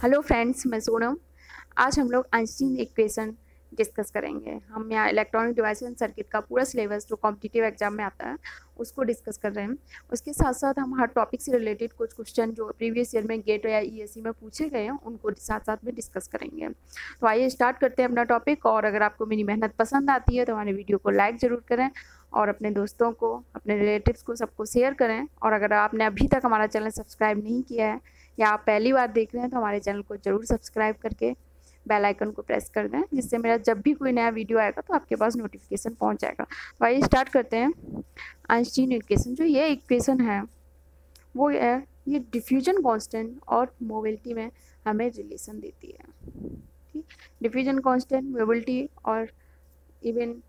Hello friends, मैं सोनम। आज हम लोग आइंस्टीन इक्वेशन डिस्कस करेंगे। हम यहाँ इलेक्ट्रॉनिक डिवाइस एंड सर्किट का पूरा सिलेबस जो कॉम्पिटिटिव एग्जाम में आता है उसको डिस्कस कर रहे हैं। उसके साथ साथ हम हर टॉपिक से रिलेटेड कुछ क्वेश्चन जो प्रीवियस ईयर में गेट या ईएससी में पूछे गए हैं उनको साथ साथ में डिस्कस करेंगे। तो आइए स्टार्ट करते हैं अपना टॉपिक। और अगर आपको मेरी मेहनत पसंद आती है तो हमारे वीडियो को लाइक ज़रूर करें और अपने दोस्तों को, अपने रिलेटिव्स को, सबको शेयर करें। और अगर आपने अभी तक हमारा चैनल सब्सक्राइब नहीं किया है या आप पहली बार देख रहे हैं तो हमारे चैनल को ज़रूर सब्सक्राइब करके बेल आइकन को प्रेस कर दें, जिससे मेरा जब भी कोई नया वीडियो आएगा तो आपके पास नोटिफिकेशन पहुंच जाएगा। तो आइए स्टार्ट करते हैं। आइंस्टीन इक्वेशन, जो ये इक्वेशन है वो है, ये डिफ्यूजन कांस्टेंट और मोबिलिटी में हमें रिलेशन देती है। ठीक, डिफ्यूजन कांस्टेंट, मोबिलिटी और इवन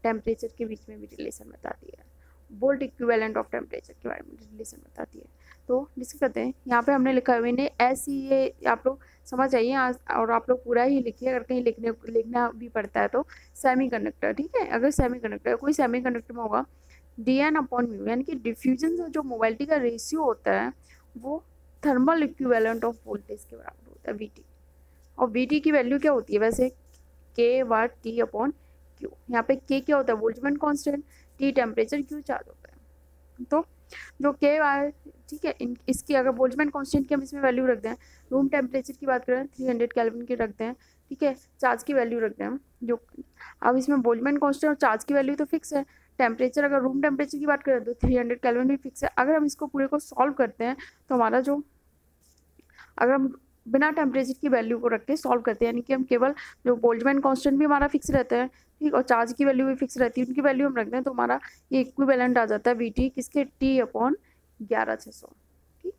टेम्परेचर के बीच में भी रिलेशन बताती है। वोल्ट इक्विवेलेंट ऑफ टेम्परेचर के बारे में रिलेशन बताती है। तो डिस्कस करते हैं। यहाँ पे हमने लिखा है, मैंने ऐसी, ये आप लोग समझ आइए और आप लोग पूरा ही लिखिए। अगर कहीं लिखना भी पड़ता है तो सेमीकंडक्टर, ठीक है, अगर सेमीकंडक्टर कोई सेमीकंडक्टर में होगा dN/μ, यानी कि डिफ्यूजन से जो मोबाइलिटी का रेशियो होता है वो थर्मल इक्विवेलेंट ऑफ वोल्टेज के बराबर होता है, VT। और VT की वैल्यू क्या होती है वैसे, K/T/Q। यहाँ पे K क्या होता है, Boltzmann constant, T temperature, Q charge होता है। तो जो K वायर, ठीक है, इसकी अगर बोल्ट्जमैन कांस्टेंट की हम इसमें वैल्यू रख दें, रूम टेम्परेचर की बात करें 300 केल्विन की रखते हैं, ठीक है, चार्ज की वैल्यू रखते हैं जो, अब इसमें बोल्ट्जमैन कांस्टेंट और चार्ज की वैल्यू तो फिक्स है। टेम्परेचर, अगर रूम टेम्परेचर की बात करें तो 300 केल्विन भी फिक्स है। अगर हम इसको पूरे को सॉल्व करते हैं तो हमारा जो, अगर हम बिना टेम्परेचर की वैल्यू को रख के सॉल्व करते हैं, यानी कि हम केवल जो बोल्ट्जमैन कांस्टेंट भी हमारा फिक्स रहता है, ठीक, और चार्ज की वैल्यू भी फिक्स रहती है, उनकी वैल्यू हम रखते हैं तो हमारा ये इक्विवेलेंट आ जाता है VT किसके, T/11600। ठीक,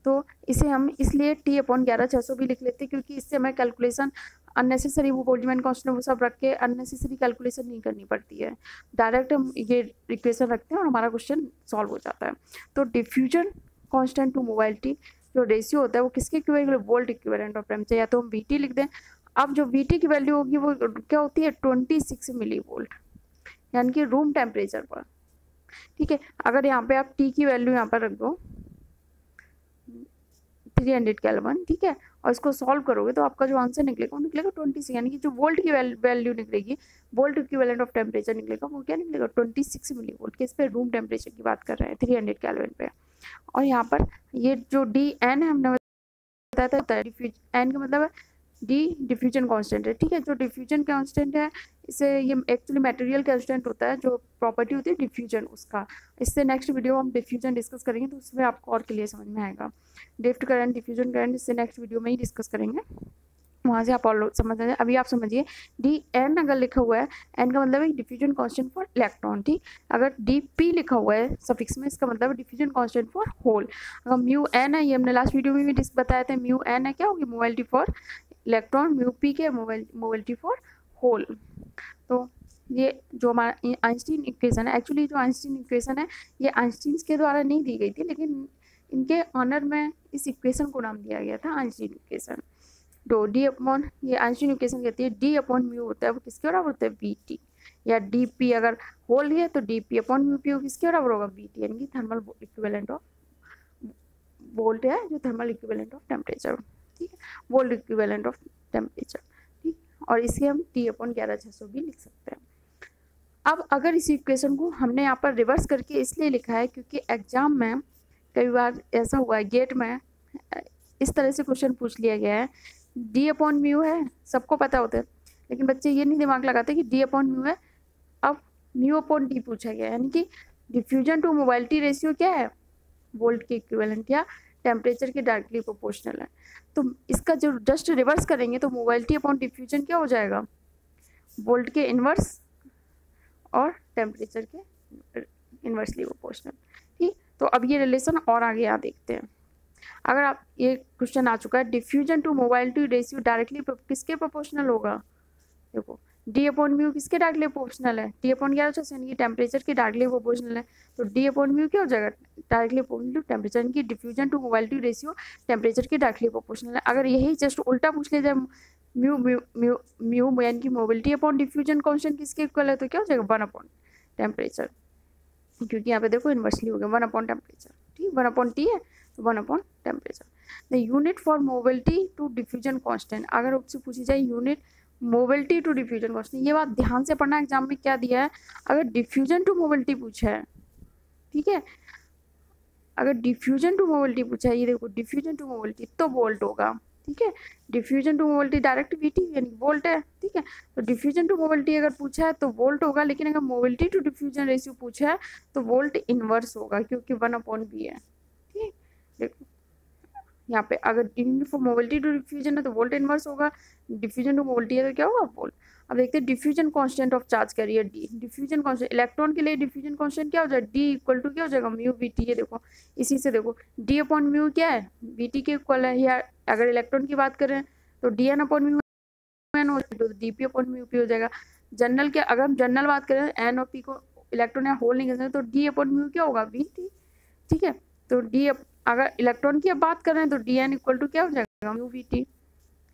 तो इसे हम इसलिए T/11600 भी लिख लेते हैं क्योंकि इससे हमें कैलकुलेशन अननेसेसरी, वो बोल्ट्जमैन कांस्टेंट वो सब रख के अननेसेसरी कैलकुलेशन नहीं करनी पड़ती है। डायरेक्ट हम ये इक्वेशन रखते हैं और हमारा क्वेश्चन सॉल्व हो जाता है। तो डिफ्यूजन कांस्टेंट टू मोबाइलिटी जो रेशियो होता है वो किसके equivalent, volt equivalent of temperature, या तो हम VT लिख दें। अब जो VT की वैल्यू होगी वो क्या होती है, 26 मिली वोल्ट, यानी कि रूम टेम्परेचर पर। ठीक है, अगर यहाँ पे आप T की वैल्यू यहाँ पर रख दो 300 केल्विन, ठीक है, और इसको सॉल्व करोगे तो आपका जो आंसर निकलेगा वो निकलेगा 26, यानी कि जो वोल्ट की वैल्यू निकलेगी, वोल्ट इक्विवेलेंट ऑफ टेम्परेचर निकलेगा, वो क्या निकलेगा, 26 मिली वोल्ट। किस पे, रूम टेम्परेचर की बात कर रहे हैं, 300 केल्विन पे। और यहाँ पर ये जो DN है हमने बताया था, N का मतलब है डी डिफ्यूजन कांस्टेंट है, ठीक है। जो डिफ्यूजन कांस्टेंट है इसे, ये एक्चुअली मटेरियल कांस्टेंट होता है, जो प्रॉपर्टी होती है डिफ्यूजन उसका। इससे नेक्स्ट वीडियो हम डिफ्यूजन डिस्कस करेंगे तो उसमें आपको और क्लियर समझ में आएगा। ड्रिफ्ट करंट, डिफ्यूजन करंट, इससे नेक्स्ट वीडियो में ही डिस्कस करेंगे, वहाँ से आप और समझ जाए। अभी आप समझिए, DN अगर लिखा हुआ है, N का मतलब है डिफ्यूजन कांस्टेंट फॉर इलेक्ट्रॉन, ठीक। अगर DP लिखा हुआ है सफिक्स में, इसका मतलब है डिफ्यूजन कांस्टेंट फॉर होल। अगर μN है, ये हमने लास्ट वीडियो में भी बताया था, μN है क्या होगी, मोबाइलिटी फॉर इलेक्ट्रॉन, μP के मोबिलिटी फॉर होल। तो ये जो हमारा आइंस्टीन इक्वेशन है, एक्चुअली जो आइंस्टीन इक्वेशन है ये आइंस्टीन के द्वारा नहीं दी गई थी, लेकिन इनके ऑनर में इस इक्वेशन को नाम दिया गया था आइंस्टीन इक्वेशन। तो D/, ये आइंस्टीन इक्वेशन कहती है D/μ होता है वो किसके बराबर होता है, VT। या DP अगर होल है तो DP/μP किसके बराबर होगा, VT, यानी कि थर्मल इक्विवेलेंट ऑफ वोल्ट है, जो थर्मल इक्विवेलेंट ऑफ टेम्परेचर, ठीक है, वोल्ट इक्विवेलेंट ऑफ टेम्परेचर, ठीक। और इसे हम T/11600 भी लिख सकते हैं। अब अगर इस इक्वेशन को हमने यहाँ पर रिवर्स करके इसलिए लिखा है क्योंकि एग्जाम में कई बार ऐसा हुआ है, गेट में इस तरह से क्वेश्चन पूछ लिया गया है, D/μ है, सबको पता होता है, लेकिन बच्चे ये नहीं दिमाग लगाते कि D/μ है, अब μ/T पूछा गया, यानी कि डिफ्यूजन टू मोबाइलिटी रेशियो क्या है, वोल्ट के इक्विवेलेंट या टेम्परेचर के डायरेक्टली प्रोपोर्शनल है। तो इसका जो जस्ट रिवर्स करेंगे तो मोबाइलिटी अपॉन डिफ्यूजन क्या हो जाएगा, वोल्ट के इन्वर्स और टेम्परेचर के इन्वर्सली प्रोपोर्शनल, ठीक। तो अब ये रिलेशन और आगे यहाँ देखते हैं। अगर आप, ये क्वेश्चन आ चुका है, diffusion to mobility ratio directly किसके प्रोपोर्शनल होगा, देखो D/μ किसके डायरेक्टली प्रोपोर्शनल है, T/1100, यानी कि टेम्परेचर के डायरेक्टली प्रोपोर्शनल है। तो D/μ क्या हो जाएगा, डायरेक्टली प्रोपोर्शनल टू टेम्परेचर, यानी कि diffusion to mobility ratio temperature के डायरेक्टली प्रोपोर्शनल है। अगर यही जस्ट उल्टा पूछ लिया जाए, म्यू म्यू म्यू म्यू यानी कि मोबिलिटी अपॉन डिफ्यूजन कांस्टेंट किसके इक्वल है, तो क्या हो जाएगा, 1/टेम्परेचर, क्योंकि यहाँ पे देखो इन्वर्सली हो गया, 1/टेम्परेचर, ठीक, 1/T है तो 1/टेम्परेचर। The unit for mobility to diffusion constant, अगर उससे पूछी जाए unit mobility to diffusion constant, ये बात ध्यान से पढ़ना एग्जाम में क्या दिया है, अगर डिफ्यूजन टू मोबिलिटी पूछा है, ठीक है, अगर डिफ्यूजन टू मोबिलिटी पूछा है, ये देखो डिफ्यूजन टू मोबिलिटी तो वोल्ट होगा, ठीक है, diffusion to mobility direct VT यानी वोल्ट है, ठीक है, तो डिफ्यूजन टू मोबिलिटी अगर पूछा है तो वोल्ट होगा, लेकिन अगर मोबिलिटी टू डिफ्यूजन रेशियो पूछा है तो वोल्ट इनवर्स होगा, क्योंकि 1/b है, ठीक, देखो यहाँ पे अगर unit for mobility to diffusion है तो वोल्ट इनवर्स होगा, डिफ्यूजन टू मोबिलिटी है तो क्या होगा, वोल्ट। अब देखते हैं diffusion constant of charge carrier D, diffusion constant electron के लिए डिफ्यूजन कांस्टेंट क्या हो जाएगा, डी इक्वल टू क्या हो जाएगा, म्यू वी टी, ये देखो इसी से देखो डी अपॉन म्यू क्या है, वी टी के इक्वल है, या अगर इलेक्ट्रॉन की बात करें तो D N upon mu N हो जाएगा, तो D P upon mu P हो जाएगा। जनरल के अगर हम जनरल बात करें एन और पी को इलेक्ट्रॉन या होल नहीं कर सकते, तो डी अपॉन म्यू क्या होगा, वी टी, ठीक है, तो डी अगर इलेक्ट्रॉन की अब बात करें तो डी एन इक्वल टू क्या हो जाएगा, म्यू वी टी,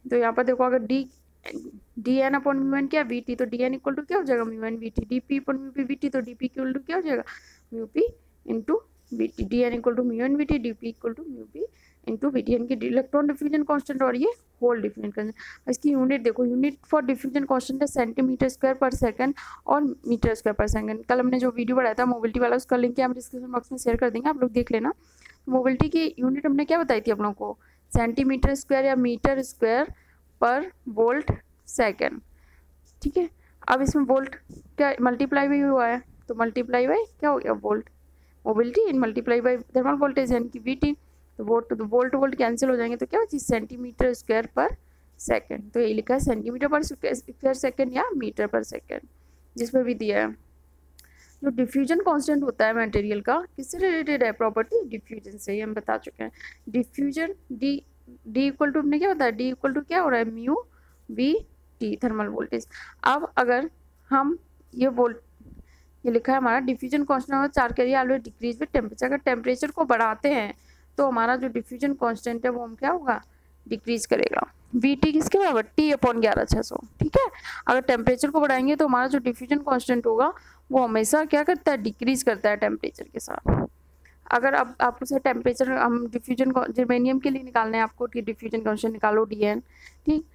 तो यहाँ पर देखो अगर D N upon mu N क्या वी टी, तो डी एन इक्वल टू क्या हो जाएगा, mu N V T, D P upon mu P V T, तो डी पी इक्वल टू क्या हो जाएगा, mu P into V T, D N equal to mu N V T, D P equal to mu P into V T, यानी कि electron diffusion constant और ये hole diffusion constant. इसकी unit देखो, unit for diffusion constant है centimetre square पर second और metre square पर सेकंड। कल हमने जो वीडियो बनाया था मोबिलिटी वाला, उसका लिंक हम डिस्क्रिप्शन बॉक्स में शेयर कर देंगे, आप लोग देख लेना। मोबिलिटी की यूनिट हमने क्या बताई थी आप लोगों को, सेंटीमीटर स्क्वायर या मीटर स्क्वायर पर वोल्ट सेकेंड, ठीक है। अब इसमें वोल्ट क्या मल्टीप्लाई भी हुआ है, तो मल्टीप्लाई बाई क्या हो गया, volt, mobility in multiply by thermal voltage यानी कि वी टी, तो वोल्ट कैंसिल हो जाएंगे, तो क्या होती है सेंटीमीटर स्क्वायर पर सेकेंड, तो ये लिखा है सेंटीमीटर पर स्क्वायर सेकेंड या मीटर पर सेकेंड, जिसमें भी दिया है। जो डिफ्यूजन कांस्टेंट होता है मटेरियल का, किससे रिलेटेड है, प्रॉपर्टी डिफ्यूजन से, ये हम बता चुके हैं। डिफ्यूजन डी इक्वल टू हमने क्या बताया, डी इक्वल टू क्या हो रहा है, mu V T thermal voltage. अब अगर हम ये लिखा है हमारा diffusion constant charge carrier always decrease with temperature, अगर टेम्परेचर को बढ़ाते हैं तो हमारा जो डिफ्यूजन कांस्टेंट है वो हम क्या होगा, डिक्रीज करेगा। वी टी किसके बराबर, टी अपॉन 11,600, ठीक है। अगर टेम्परेचर को बढ़ाएंगे तो हमारा जो डिफ्यूजन कांस्टेंट होगा वो हमेशा क्या करता है, डिक्रीज करता है टेम्परेचर के साथ। अगर अब आपको से टेम्परेचर हम डिफ्यूजन जर्मेनियम के लिए निकालना है आपको कि डिफ्यूजन कांस्टेंट निकालो डी एन, ठीक,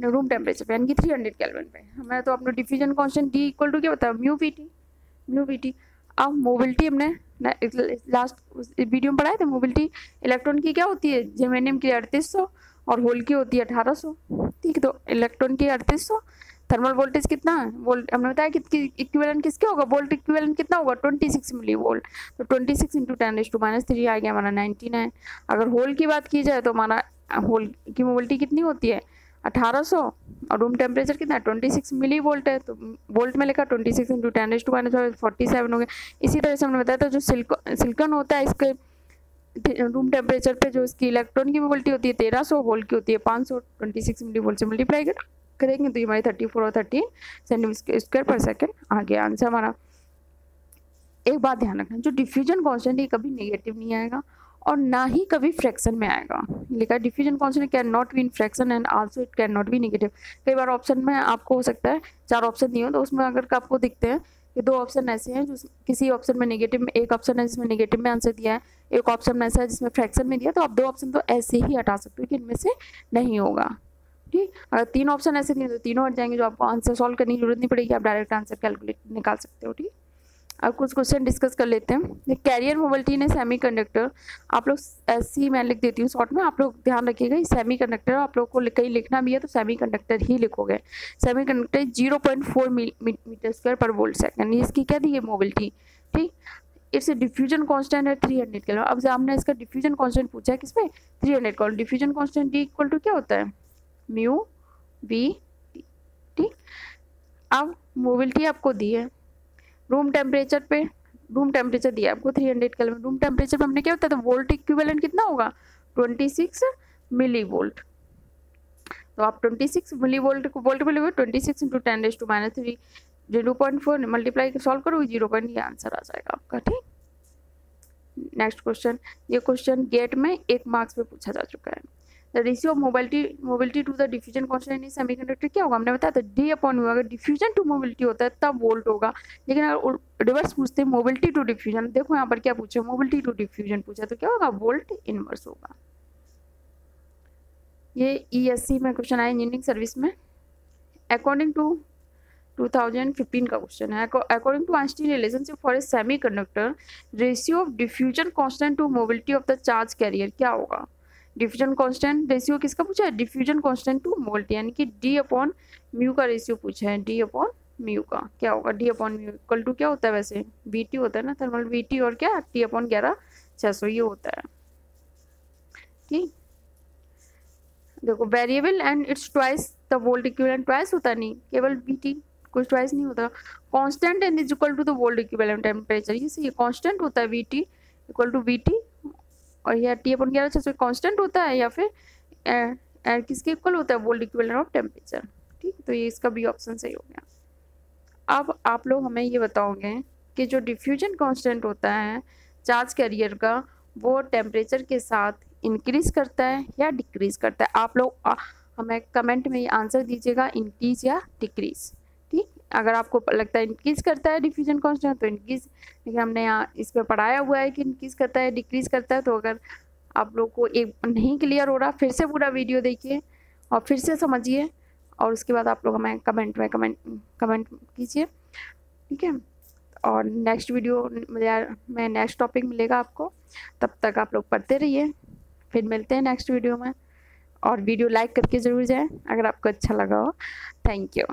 रूम टेम्परेचर पे यानी कि 300 केल्विन पे, हमें तो अपना diffusion constant D equal to क्या बताया, म्यू वी टी। अब मोबिलिटी हमने लास्ट वीडियो में पढ़ाए थे, मोबिलिटी इलेक्ट्रॉन की क्या होती है, जर्मेनियम की 3800 और होल की होती है 1800, ठीक, तो इलेक्ट्रॉन की 3800, थर्मल वोल्टेज कितना है, वोल्ट हमने बताया कि इक्विवेलेंट किसके होगा, वोल्ट इक्विवेलेंट कितना होगा 26 मिली वोल्ट, तो 26 इंटू 10⁻³ आ गया हमारा 99। अगर होल की बात की जाए तो हमारा होल की मोबिलिटी कितनी होती है 1800 और रूम टेम्परेचर कितना है 26 मिली वोल्ट है, तो वोल्ट में लिखा 26 इंटू 10⁻47 हो गया। इसी तरह से हमने बताया था जो सिलिकॉन होता है इसके रूम टेम्परेचर पे जो इसकी इलेक्ट्रॉन की मोबिलिटी होती है 1300, होल की होती है 500, 26 मिली वोल्ट से मल्टीप्लाई करेंगे तो ये हमारी 34 और 13 सेंटीमीटर स्क्वायर पर सेकेंड आ गया आंसर हमारा। एक बात ध्यान रखना, जो डिफ्यूजन कांस्टेंट है कभी नेगेटिव नहीं आएगा और ना ही कभी फ्रैक्शन में आएगा। लिखा है diffusion constant can not be in fraction and also it can not be negative. कई बार ऑप्शन में आपको हो सकता है 4 ऑप्शन दिए हो तो उसमें अगर आपको दिखते हैं कि 2 ऑप्शन ऐसे हैं जो किसी ऑप्शन में नेगेटिव में, एक ऑप्शन है जिसमें नेगेटिव में आंसर दिया है, एक ऑप्शन में ऐसा है जिसमें फ्रैक्शन में दिया, तो आप 2 ऑप्शन तो ऐसे ही हटा सकते हो कि इनमें से नहीं होगा, ठीक। अगर 3 ऑप्शन ऐसे दिए तो तीनों हट जाएंगे, जो आपको आंसर सॉल्व करने की जरूरत नहीं पड़ेगी, आप डायरेक्ट आंसर कैलकुलेट निकाल सकते हो, ठीक। अब कुछ क्वेश्चन डिस्कस कर लेते हैं। कैरियर मोबिलिटी ने सेमीकंडक्टर, आप लोग ऐसी मैं लिख देती हूँ शॉर्ट में, आप लोग ध्यान रखिएगा सेमीकंडक्टर आप लोग को कहीं लिखना भी है तो सेमीकंडक्टर ही लिखोगे। सेमीकंडक्टर 0.4 मीटर स्क्वायर पर वोल्ट सेकंड, इसकी क्या दी है मोबिलिटी, ठीक। इट्स डिफ्यूजन कांस्टेंट है 300 केल्विन। अब हमने इसका डिफ्यूजन कांस्टेंट पूछा है किसमें 300 kelvin, diffusion constant D equal to क्या होता है म्यू वी टी, ठीक। अब मोबिलिटी आपको दी है, रूम टेम्परेचर पे, रूम टेम्परेचर दिया आपको 300 केल्विन, रूम टेम्परेचर पे हमने क्या होता है तो वोल्ट इक्विवेलेंट कितना होगा 26 मिली वोल्ट, तो आप 26 मिली वोल्ट को वोल्ट में लोगे 26 इंटू 10⁻³ 0.4 मल्टीप्लाई सॉल्व करो 0. ये आंसर आ जाएगा आपका, ठीक। नेक्स्ट क्वेश्चन, ये क्वेश्चन गेट में 1 मार्क्स पे पूछा जा चुका है। The ratio of mobility to the diffusion constant in semiconductor क्या होगा, हमने बताया था डी अपॉन म्यू। अगर डिफ्यूजन टू मोबिलिटी होता है तब वोल्ट होगा, लेकिन अगर रिवर्स पूछते हैं मोबिलिटी टू डिफ्यूजन, देखो यहाँ पर क्या पूछा, मोबिलिटी टू डिफ्यूजन पूछा, तो क्या होगा, वोल्ट इनवर्स होगा। ये ESC में क्वेश्चन आया इंजीनियरिंग सर्विस में, अकॉर्डिंग टू 2015 का क्वेश्चन है। According to Einstein relationship for a semiconductor, ratio of diffusion constant to mobility of the charge carrier क्या होगा। डिफ्यूजन कांस्टेंट रेशियो किसका पूछा है, डिफ्यूजन कांस्टेंट टू मोबिलिटी, यानी कि डी अपॉन म्यू का रेशियो पूछा है, डी अपॉन म्यू का क्या होगा, D upon mu equal to क्या होता है, वैसे VT होता है ना, थर्मल VT, और क्या T अपॉन 11/600 ये होता है। ठीक, देखो variable and its twice the volt equivalent, twice होता नहीं, केवल VT, कुछ ट्वाइस नहीं होता। Constant and is equal to the volt equivalent temperature, ये सही है, कांस्टेंट होता है VT इक्वल टू VT, और यह T अपॉन 11/600 कांस्टेंट होता है, या फिर किसके इक्वल होता है, वोल्ट इक्विवेलेंट ऑफ टेम्परेचर। ठीक, तो ये इसका भी ऑप्शन सही हो गया। अब आप लोग हमें ये बताओगे कि जो डिफ्यूजन कांस्टेंट होता है चार्ज कैरियर का, वो टेम्परेचर के साथ इंक्रीज करता है या डिक्रीज करता है। आप लोग हमें कमेंट में ये आंसर दीजिएगा, इंक्रीज या डिक्रीज। ठीक, अगर आपको लगता है इंक्रीज करता है डिफ्यूजन कांस्टेंट तो इंक्रीज, लेकिन हमने यहाँ इस पर पढ़ाया हुआ है कि इंक्रीज करता है डिक्रीज करता है। तो अगर आप लोग को एक नहीं क्लियर हो रहा, फिर से पूरा वीडियो देखिए और फिर से समझिए, और उसके बाद आप लोग हमें कमेंट कीजिए। ठीक है, और नेक्स्ट वीडियो में नेक्स्ट टॉपिक मिलेगा आपको, तब तक आप लोग पढ़ते रहिए, फिर मिलते हैं नेक्स्ट वीडियो में। और वीडियो लाइक करके ज़रूर जाएं अगर आपको अच्छा लगा हो। Thank you.